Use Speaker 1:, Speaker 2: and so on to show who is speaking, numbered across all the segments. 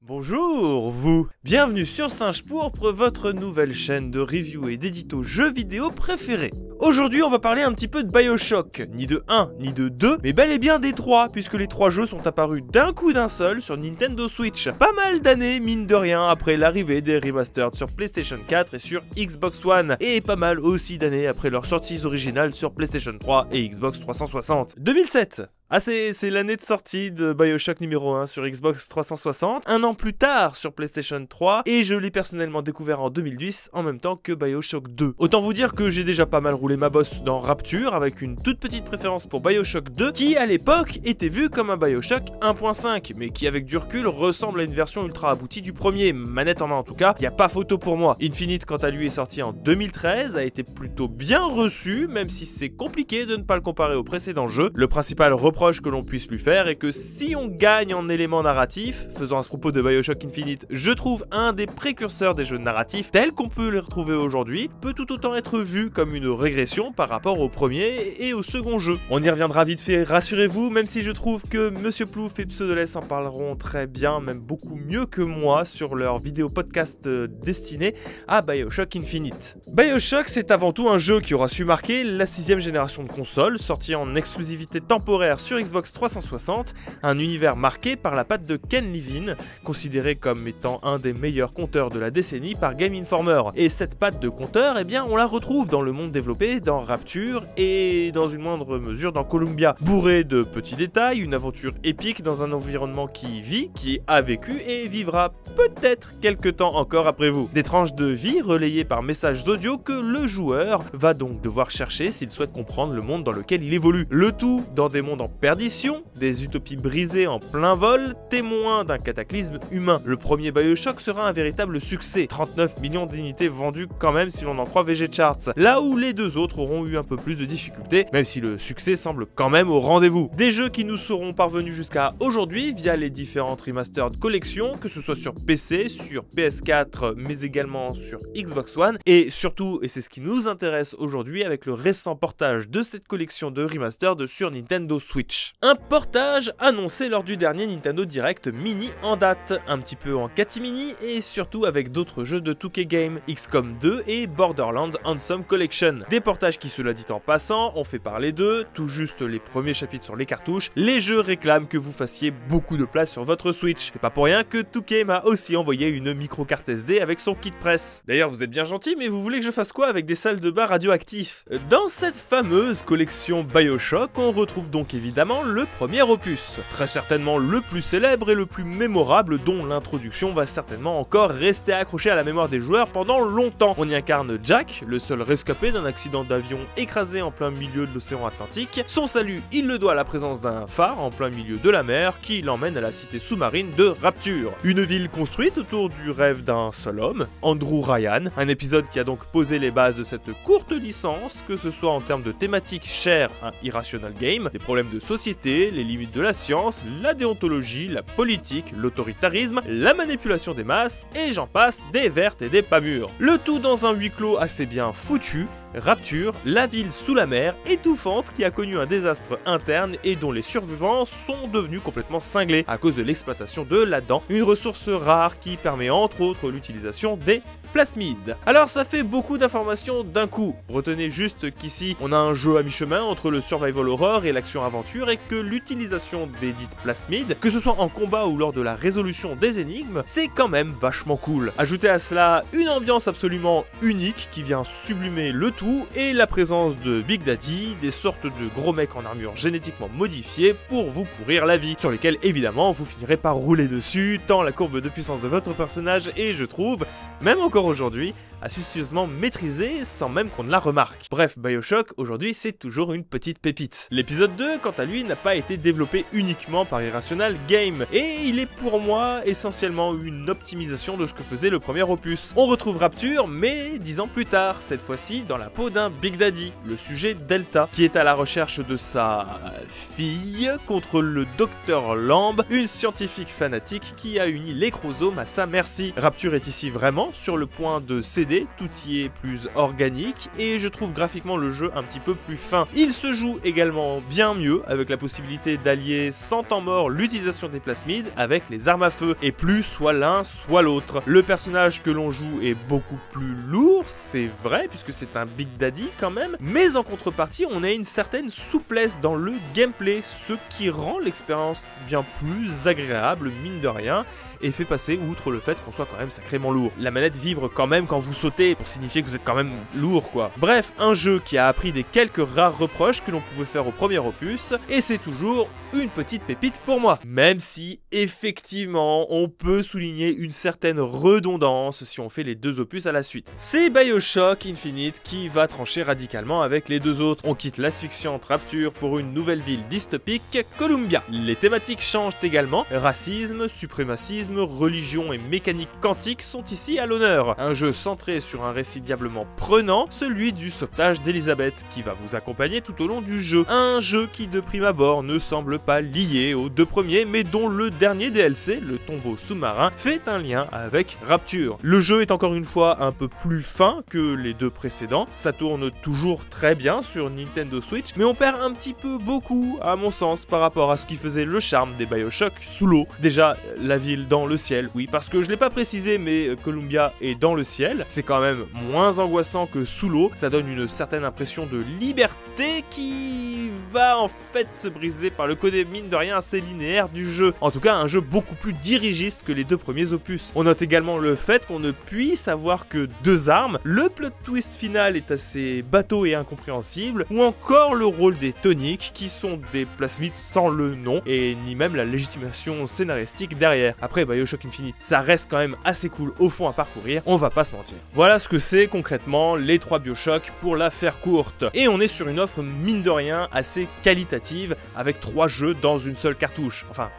Speaker 1: Bonjour vous! Bienvenue sur Singe Pourpre, votre nouvelle chaîne de review et d'édito jeux vidéo préférés. Aujourd'hui on va parler un petit peu de BioShock, ni de 1, ni de 2, mais bel et bien des 3, puisque les 3 jeux sont apparus d'un coup d'un seul sur Nintendo Switch. Pas mal d'années, mine de rien, après l'arrivée des remastered sur PlayStation 4 et sur Xbox One, et pas mal aussi d'années après leurs sorties originales sur PlayStation 3 et Xbox 360. 2007! Ah c'est l'année de sortie de BioShock numéro 1 sur Xbox 360, un an plus tard sur PlayStation 3, et je l'ai personnellement découvert en 2010 en même temps que BioShock 2. Autant vous dire que j'ai déjà pas mal roulé ma bosse dans Rapture, avec une toute petite préférence pour BioShock 2, qui à l'époque était vu comme un BioShock 1.5, mais qui avec du recul ressemble à une version ultra aboutie du premier, manette en main en tout cas, y a pas photo pour moi. Infinite quant à lui est sorti en 2013, a été plutôt bien reçu, même si c'est compliqué de ne pas le comparer au précédent jeu. Le principal reproche que l'on puisse lui faire est que si on gagne en éléments narratifs, faisant à ce propos de BioShock Infinite, je trouve un des précurseurs des jeux narratifs tels qu'on peut les retrouver aujourd'hui, peut tout autant être vu comme une régression par rapport au premier et au second jeu. On y reviendra vite fait, rassurez-vous, même si je trouve que Monsieur Plouf et Pseudoless en parleront très bien, même beaucoup mieux que moi sur leur vidéo podcast destinée à BioShock Infinite. BioShock, c'est avant tout un jeu qui aura su marquer la 6ème génération de consoles, sorti en exclusivité temporaire sur Xbox 360, un univers marqué par la patte de Ken Levine, considéré comme étant un des meilleurs conteurs de la décennie par Game Informer. Et cette patte de conteur, eh bien, on la retrouve dans le monde développé, dans Rapture et dans une moindre mesure dans Columbia. Bourré de petits détails, une aventure épique dans un environnement qui vit, qui a vécu et vivra peut-être quelques temps encore après vous. Des tranches de vie relayées par messages audio que le joueur va donc devoir chercher s'il souhaite comprendre le monde dans lequel il évolue. Le tout dans des mondes en perdition, des utopies brisées en plein vol, témoins d'un cataclysme humain. Le premier BioShock sera un véritable succès, 39 millions d'unités vendues quand même si l'on en croit VG Charts, là où les deux autres auront eu un peu plus de difficultés, même si le succès semble quand même au rendez-vous. Des jeux qui nous seront parvenus jusqu'à aujourd'hui via les différentes remastered collections, que ce soit sur PC, sur PS4, mais également sur Xbox One, et surtout, et c'est ce qui nous intéresse aujourd'hui, avec le récent portage de cette collection de remastered sur Nintendo Switch. Un portage annoncé lors du dernier Nintendo Direct Mini en date, un petit peu en catimini et surtout avec d'autres jeux de 2K Game, XCOM 2 et Borderlands Handsome Collection. Des portages qui, cela dit en passant, ont fait parler d'eux, tout juste les premiers chapitres sur les cartouches, les jeux réclament que vous fassiez beaucoup de place sur votre Switch. C'est pas pour rien que 2K m'a aussi envoyé une micro-carte SD avec son kit presse. D'ailleurs vous êtes bien gentil, mais vous voulez que je fasse quoi avec des salles de bain radioactifs? Dans cette fameuse collection BioShock, on retrouve donc évidemment le premier opus, très certainement le plus célèbre et le plus mémorable, dont l'introduction va certainement encore rester accrochée à la mémoire des joueurs pendant longtemps. On y incarne Jack, le seul rescapé d'un accident d'avion écrasé en plein milieu de l'océan Atlantique. Son salut, il le doit à la présence d'un phare en plein milieu de la mer qui l'emmène à la cité sous-marine de Rapture. Une ville construite autour du rêve d'un seul homme, Andrew Ryan, un épisode qui a donc posé les bases de cette courte licence, que ce soit en termes de thématiques chères à Irrational Game, des problèmes de société, les limites de la science, la déontologie, la politique, l'autoritarisme, la manipulation des masses, et j'en passe, des vertes et des pas mûres. Le tout dans un huis clos assez bien foutu, Rapture, la ville sous la mer, étouffante qui a connu un désastre interne et dont les survivants sont devenus complètement cinglés à cause de l'exploitation de la dent, une ressource rare qui permet entre autres l'utilisation des plasmides. Alors ça fait beaucoup d'informations d'un coup. Retenez juste qu'ici on a un jeu à mi-chemin entre le survival horror et l'action aventure et que l'utilisation des dites plasmides, que ce soit en combat ou lors de la résolution des énigmes, c'est quand même vachement cool. Ajoutez à cela une ambiance absolument unique qui vient sublimer le tout et la présence de Big Daddy, des sortes de gros mecs en armure génétiquement modifiée pour vous pourrir la vie, sur lesquels évidemment vous finirez par rouler dessus tant la courbe de puissance de votre personnage est, je trouve, même encore aujourd'hui, astucieusement maîtrisée sans même qu'on ne la remarque. Bref, BioShock, aujourd'hui, c'est toujours une petite pépite. L'épisode 2, quant à lui, n'a pas été développé uniquement par Irrational Game, et il est pour moi essentiellement une optimisation de ce que faisait le premier opus. On retrouve Rapture, mais 10 ans plus tard, cette fois-ci dans la peau d'un Big Daddy, le sujet Delta, qui est à la recherche de sa fille contre le Dr Lamb, une scientifique fanatique qui a uni les chromosomes à sa merci. Rapture est ici vraiment sur le point de céder 2D, tout y est plus organique et je trouve graphiquement le jeu un petit peu plus fin. Il se joue également bien mieux avec la possibilité d'allier sans temps mort l'utilisation des plasmides avec les armes à feu et plus soit l'un soit l'autre. Le personnage que l'on joue est beaucoup plus lourd, c'est vrai puisque c'est un Big Daddy quand même, mais en contrepartie on a une certaine souplesse dans le gameplay, ce qui rend l'expérience bien plus agréable mine de rien et fait passer outre le fait qu'on soit quand même sacrément lourd. La manette vibre quand même quand vous sautez pour signifier que vous êtes quand même lourd quoi. Bref, un jeu qui a appris des quelques rares reproches que l'on pouvait faire au premier opus et c'est toujours une petite pépite pour moi. Même si effectivement on peut souligner une certaine redondance si on fait les deux opus à la suite. C'est BioShock Infinite qui va trancher radicalement avec les deux autres. On quitte l'asphyxiante Rapture pour une nouvelle ville dystopique, Columbia. Les thématiques changent également, racisme, suprémacisme, religion et mécanique quantique sont ici à l'honneur. Un jeu centré sur un récit diablement prenant, celui du sauvetage d'Elizabeth, qui va vous accompagner tout au long du jeu. Un jeu qui de prime abord ne semble pas lié aux deux premiers, mais dont le dernier DLC, le tombeau sous-marin, fait un lien avec Rapture. Le jeu est encore une fois un peu plus fin que les deux précédents, ça tourne toujours très bien sur Nintendo Switch, mais on perd un petit peu beaucoup, à mon sens, par rapport à ce qui faisait le charme des BioShock sous l'eau. Déjà, la ville dans le ciel, oui, parce que je l'ai pas précisé, mais Columbia est dans le ciel, c'est quand même moins angoissant que sous l'eau, ça donne une certaine impression de liberté qui va en fait se briser par le côté mine de rien assez linéaire du jeu. En tout cas, un jeu beaucoup plus dirigiste que les deux premiers opus. On note également le fait qu'on ne puisse avoir que deux armes, le plot twist final est assez bateau et incompréhensible, ou encore le rôle des toniques qui sont des plasmides sans le nom et ni même la légitimation scénaristique derrière. Après BioShock Infinite, ça reste quand même assez cool au fond à parcourir, on va pas se mentir. Voilà ce que c'est concrètement les 3 BioShock pour la faire courte. Et on est sur une offre mine de rien assez qualitative avec 3 jeux dans une seule cartouche. Enfin,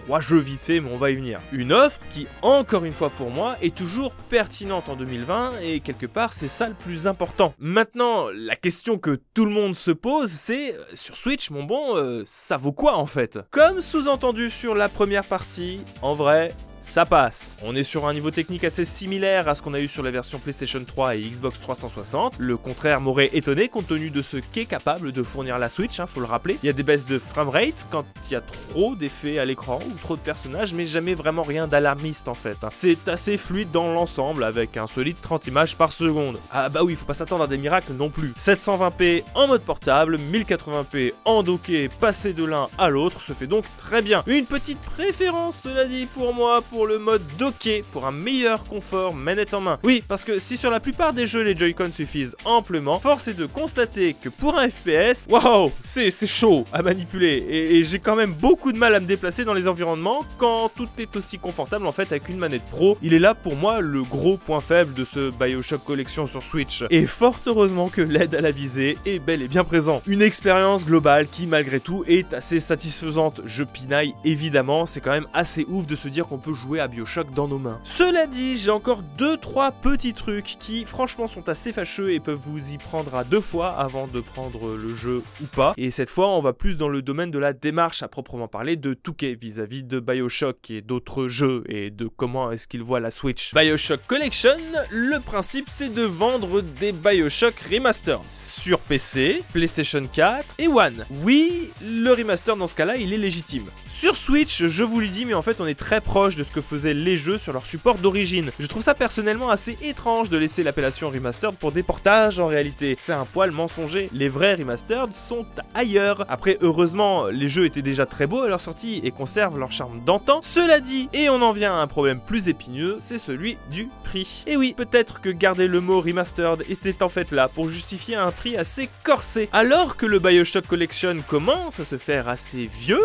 Speaker 1: 3 jeux vite fait, mais on va y venir. Une offre qui, encore une fois pour moi, est toujours pertinente en 2020 et quelque part c'est ça le plus important. Maintenant, la question que tout le monde se pose, c'est sur Switch, mon bon, ça vaut quoi en fait? Comme sous-entendu sur la première partie, en vrai, ça passe. On est sur un niveau technique assez similaire à ce qu'on a eu sur la version PlayStation 3 et Xbox 360. Le contraire m'aurait étonné compte tenu de ce qu'est capable de fournir la Switch, faut le rappeler. Il y a des baisses de framerate quand il y a trop d'effets à l'écran ou trop de personnages, mais jamais vraiment rien d'alarmiste en fait. C'est assez fluide dans l'ensemble avec un solide 30 images par seconde. Ah bah oui, faut pas s'attendre à des miracles non plus. 720p en mode portable, 1080p en docké, passer de l'un à l'autre se fait donc très bien. Une petite préférence, cela dit, pour moi, pour le mode docké, pour un meilleur confort manette en main. Oui, parce que si sur la plupart des jeux les Joy-Con suffisent amplement, force est de constater que pour un FPS, waouh, c'est chaud à manipuler et j'ai quand même beaucoup de mal à me déplacer dans les environnements quand tout est aussi confortable en fait avec une manette pro. Il est là pour moi le gros point faible de ce BioShock Collection sur Switch. Et fort heureusement que l'aide à la visée est bel et bien présent. Une expérience globale qui malgré tout est assez satisfaisante. Je pinaille évidemment, c'est quand même assez ouf de se dire qu'on peut jouer à BioShock dans nos mains. Cela dit, j'ai encore 2-3 petits trucs qui franchement sont assez fâcheux et peuvent vous y prendre à 2 fois avant de prendre le jeu ou pas. Et cette fois, on va plus dans le domaine de la démarche à proprement parler de 2K vis-à-vis de BioShock et d'autres jeux et de comment est-ce qu'ils voient la Switch. BioShock Collection, le principe c'est de vendre des BioShock Remastered sur PC, PlayStation 4 et One. Oui, le remaster dans ce cas-là, il est légitime. Sur Switch, je vous l'ai dit, mais en fait on est très proche de ce que faisaient les jeux sur leur support d'origine. Je trouve ça personnellement assez étrange de laisser l'appellation Remastered pour des portages en réalité. C'est un poil mensonger. Les vrais Remastered sont ailleurs. Après, heureusement, les jeux étaient déjà très beaux à leur sortie et conservent leur charme d'antan. Cela dit, et on en vient à un problème plus épineux, c'est celui du prix. Et oui, peut-être que garder le mot Remastered était en fait là pour justifier un prix assez corsé. Alors que le BioShock Collection commence à se faire assez vieux,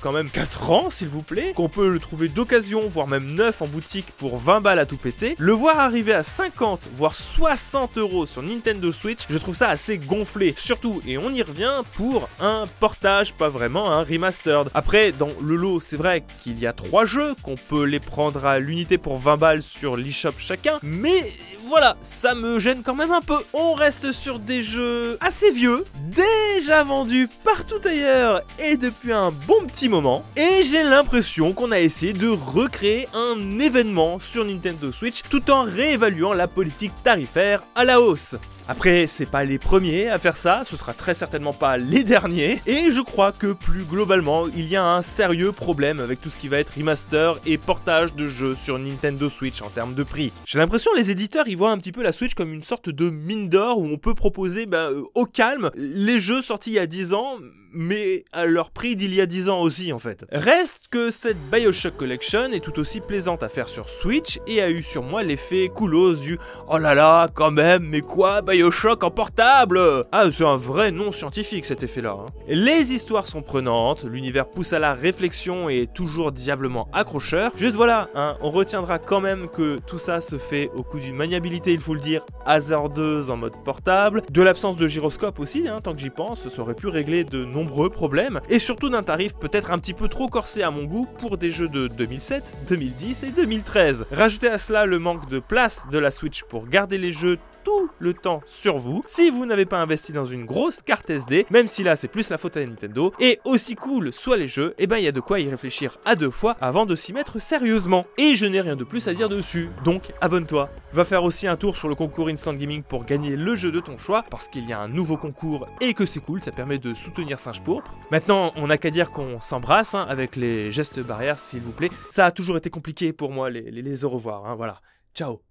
Speaker 1: quand même 4 ans s'il vous plaît, qu'on peut le trouver d'occasion, voire même neuf en boutique pour 20 balles à tout péter, le voir arriver à 50 voire 60 € sur Nintendo Switch, je trouve ça assez gonflé. Surtout, et on y revient, pour un portage, pas vraiment un remastered. Après, dans le lot, c'est vrai qu'il y a 3 jeux, qu'on peut les prendre à l'unité pour 20 balles sur l'eShop chacun, mais voilà, ça me gêne quand même un peu. On reste sur des jeux assez vieux, déjà vendus partout ailleurs et depuis un bon petit moment, et j'ai l'impression qu'on a essayé de recréer un événement sur Nintendo Switch tout en réévaluant la politique tarifaire à la hausse. Après, c'est pas les premiers à faire ça, ce sera très certainement pas les derniers, et je crois que plus globalement, il y a un sérieux problème avec tout ce qui va être remaster et portage de jeux sur Nintendo Switch en termes de prix. J'ai l'impression les éditeurs ils voient un petit peu la Switch comme une sorte de mine d'or où on peut proposer au calme les jeux sortis il y a 10 ans, mais à leur prix d'il y a 10 ans aussi en fait. Reste que cette BioShock Collection est tout aussi plaisante à faire sur Switch et a eu sur moi l'effet coolos du « Oh là là, quand même, mais quoi, BioShock en portable ?» Ah, c'est un vrai nom scientifique cet effet-là. Les histoires sont prenantes, l'univers pousse à la réflexion et est toujours diablement accrocheur. Juste voilà, on retiendra quand même que tout ça se fait au coup d'une maniabilité, il faut le dire, hasardeuse en mode portable, de l'absence de gyroscope aussi, tant que j'y pense, ça aurait pu régler de nombreux problèmes, et surtout d'un tarif peut-être un petit peu trop corsé à mon goût pour des jeux de 2007, 2010 et 2013. Rajoutez à cela le manque de place de la Switch pour garder les jeux tout le temps sur vous, si vous n'avez pas investi dans une grosse carte SD, même si là c'est plus la faute à Nintendo, et aussi cool soient les jeux, il y a de quoi y réfléchir à 2 fois avant de s'y mettre sérieusement. Et je n'ai rien de plus à dire dessus, donc abonne-toi. Va faire aussi un tour sur le concours Instant Gaming pour gagner le jeu de ton choix, parce qu'il y a un nouveau concours et que c'est cool, ça permet de soutenir Singe Pourpre. Maintenant, on n'a qu'à dire qu'on s'embrasse avec les gestes barrières s'il vous plaît. Ça a toujours été compliqué pour moi les au revoir, voilà. Ciao.